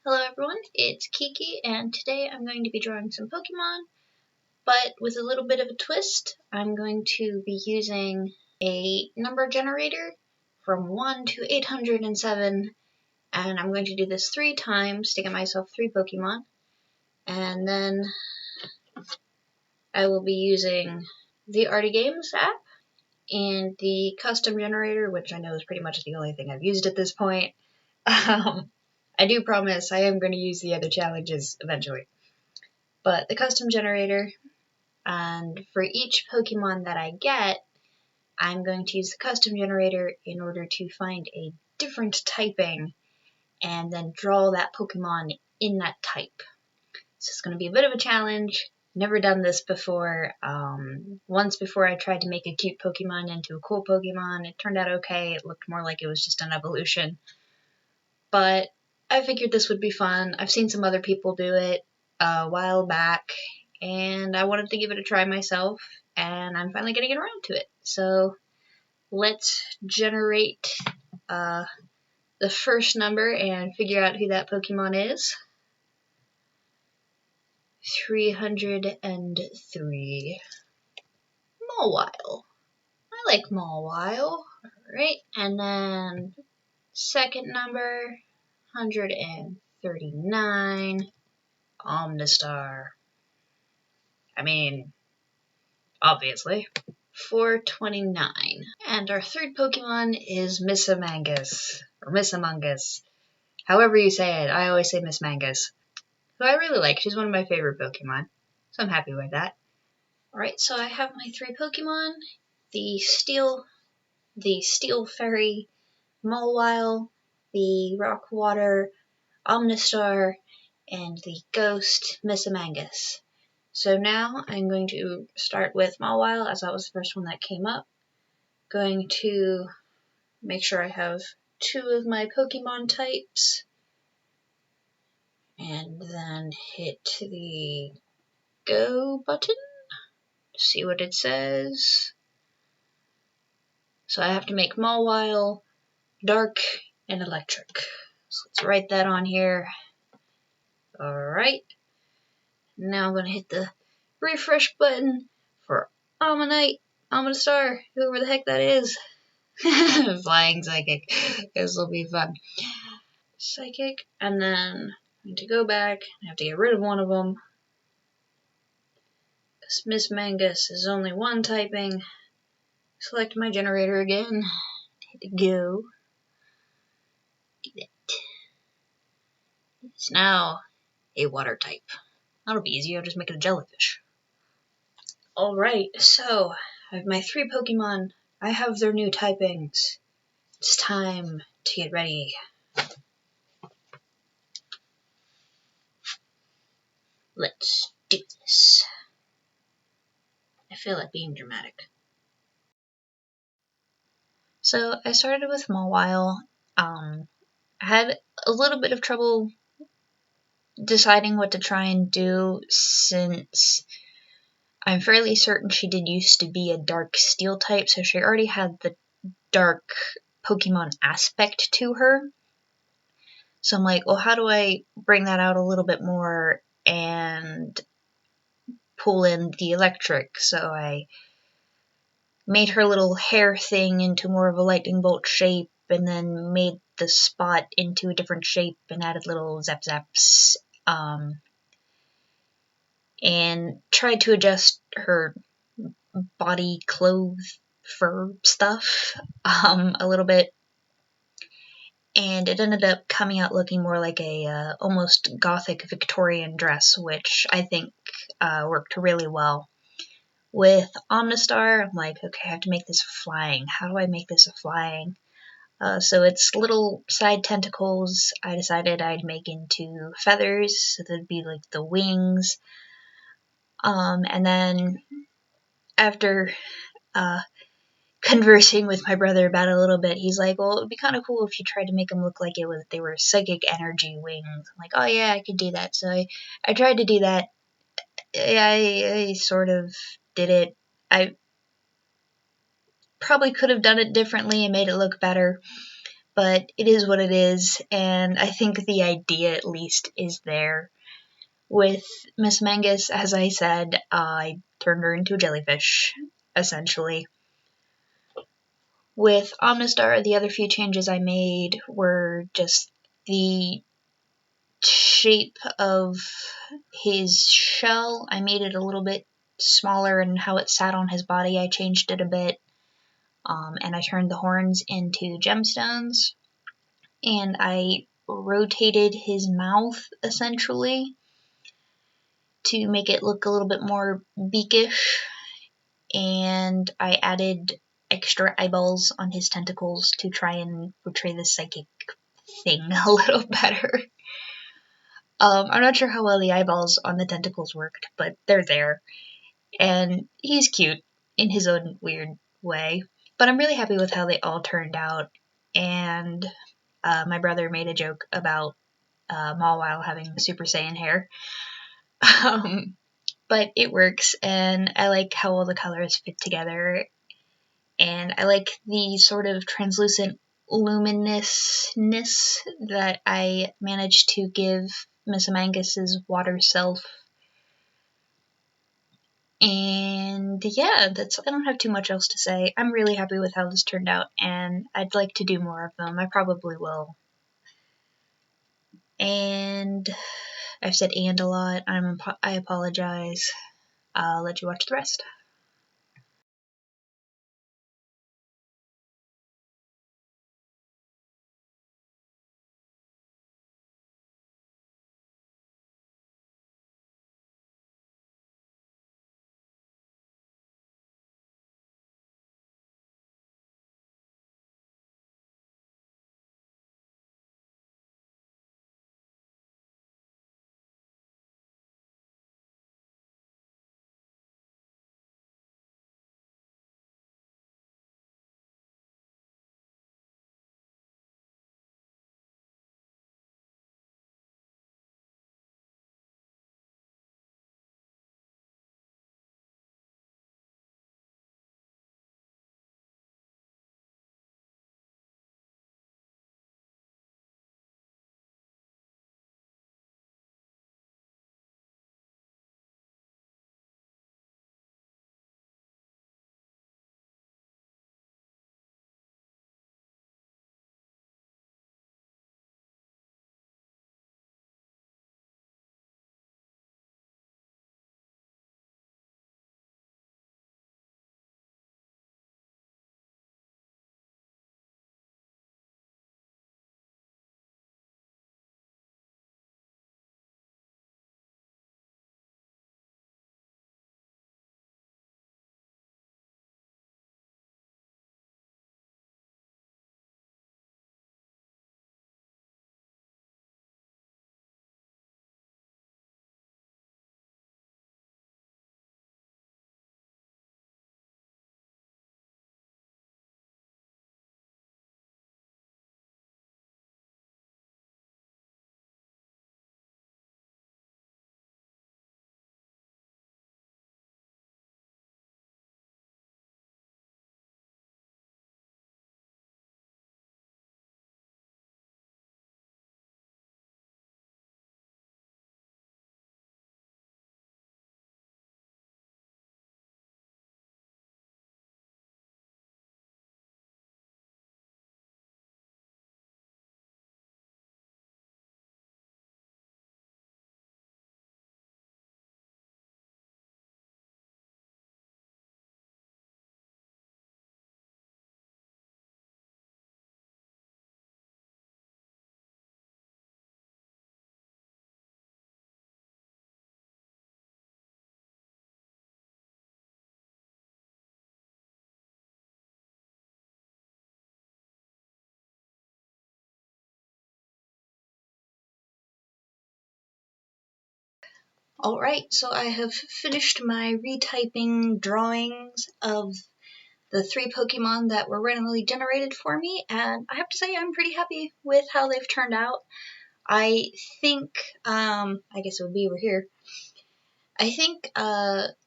Hello everyone, it's Kiki, and today I'm going to be drawing some Pokemon, but with a little bit of a twist. I'm going to be using a number generator from 1 to 807, and I'm going to do this 3 times to get myself 3 Pokemon, and then I will be using the ArtGames app and the custom generator, which I know is pretty much the only thing I've used at this point. I do promise I am going to use the other challenges eventually. But the custom generator, and for each Pokemon that I get, I'm going to use the custom generator in order to find a different typing and then draw that Pokemon in that type. So it's going to be a bit of a challenge. Never done this before. Once before I tried to make a cute Pokemon into a cool Pokemon. It turned out okay. It looked more like it was just an evolution. But I figured this would be fun. I've seen some other people do it a while back, and I wanted to give it a try myself, and I'm finally getting around to it. So let's generate the first number and figure out who that Pokemon is. 303. Mawile. I like Mawile. Alright, and then second number, 139. Omnistar. I mean, obviously. 429. And our third Pokemon is Missamangus, or Missamungus. However you say it, I always say Missamangus, who I really like. She's one of my favorite Pokemon, so I'm happy with that. Alright, so I have my 3 Pokemon, the Steel Fairy, Mawile, the Rock Water, Omnistar, and the Ghost Missamangus. So now I'm going to start with Mawile, as that was the first one that came up. Going to make sure I have 2 of my Pokemon types, and then hit the go button to see what it says. So I have to make Mawile dark and electric. So let's write that on here. Alright. Now I'm going to hit the refresh button for Omnistar, whoever the heck that is. Flying Psychic. This will be fun. Psychic, and then I need to go back. I have to get rid of one of them. This Missamangus is only 1 typing. Select my generator again. Hit go. Do that. It's now a water type. That'll be easy. I'll just make it a jellyfish. Alright, so I have my 3 Pokemon. I have their new typings. It's time to get ready. Let's do this. I feel like being dramatic. So I started with Mawile. I had a little bit of trouble deciding what to try and do, since I'm fairly certain she did used to be a dark steel type, so she already had the dark Pokemon aspect to her. So I'm like, well, how do I bring that out a little bit more and pull in the electric? So I made her little hair thing into more of a lightning bolt shape, and then made the spot into a different shape and added little zap-zaps, and tried to adjust her body, clothes, fur stuff a little bit, and it ended up coming out looking more like a almost gothic Victorian dress, which I think worked really well. With Omnistar, I'm like, okay, I have to make this flying. How do I make this a flying? So its little side tentacles, I decided I'd make into feathers, so that'd be like the wings. And then after conversing with my brother about it a little bit, he's like, well, it would be kind of cool if you tried to make them look like they were psychic energy wings. I'm like, oh yeah, I could do that. So I tried to do that. I sort of did it. I probably could have done it differently and made it look better, but it is what it is, and I think the idea at least is there. With Miss Mangus, as I said, I turned her into a jellyfish, essentially. With Omnistar, the other few changes I made were just the shape of his shell. I made it a little bit smaller, and how it sat on his body, I changed it a bit. And I turned the horns into gemstones, and I rotated his mouth, essentially, to make it look a little bit more beakish, and I added extra eyeballs on his tentacles to try and portray the psychic thing a little better. I'm not sure how well the eyeballs on the tentacles worked, but they're there, and he's cute in his own weird way. But I'm really happy with how they all turned out, and my brother made a joke about Mawile having Super Saiyan hair. But it works, and I like how all the colors fit together, and I like the sort of translucent luminousness that I managed to give Miss Amangus's water self. And yeah, I don't have too much else to say. I'm really happy with how this turned out, and I'd like to do more of them. I probably will. And I've said "and" a lot. I apologize. I'll let you watch the rest. Alright, so I have finished my retyping drawings of the 3 Pokemon that were randomly generated for me, and I have to say I'm pretty happy with how they've turned out. I think, I guess it would be over here. I think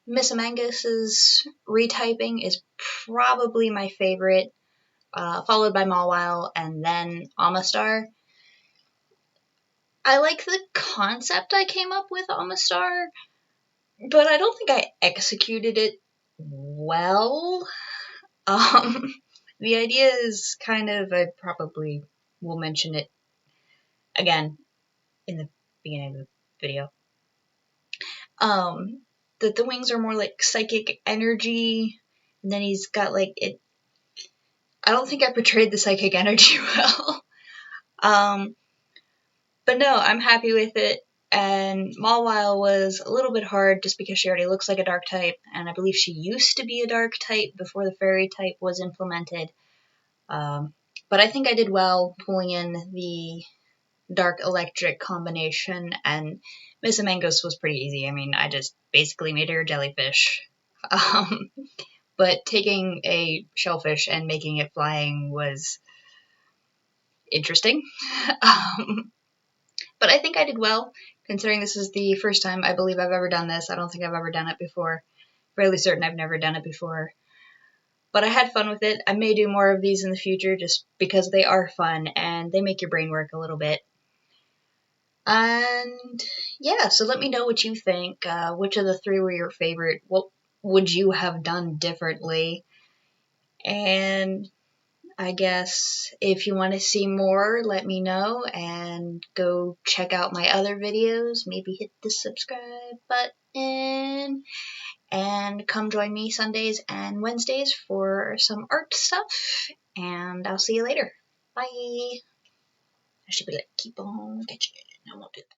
Miss Amangus's retyping is probably my favorite. followed by Mawile, and then Amistar. I like the concept I came up with Amistar, but I don't think I executed it well. The idea is kind of, I probably will mention it again in the beginning of the video. That the wings are more like psychic energy, and then he's got like it. I don't think I portrayed the psychic energy well. But no, I'm happy with it. And Mawile was a little bit hard just because she already looks like a dark type, and I believe she used to be a dark type before the fairy type was implemented. But I think I did well pulling in the dark electric combination, and Miss Amangos was pretty easy. I mean, I just basically made her a jellyfish. But taking a shellfish and making it flying was interesting. But I think I did well, considering this is the first time I believe I've ever done this. I don't think I've ever done it before. Fairly certain I've never done it before. But I had fun with it. I may do more of these in the future just because they are fun and they make your brain work a little bit. And yeah, so let me know what you think. Which of the three were your favorite? What would you have done differently? And I guess if you want to see more, let me know and go check out my other videos. Maybe hit the subscribe button and come join me Sundays and Wednesdays for some art stuff. And I'll see you later. Bye. I should be like, keep on sketching. I won't do that.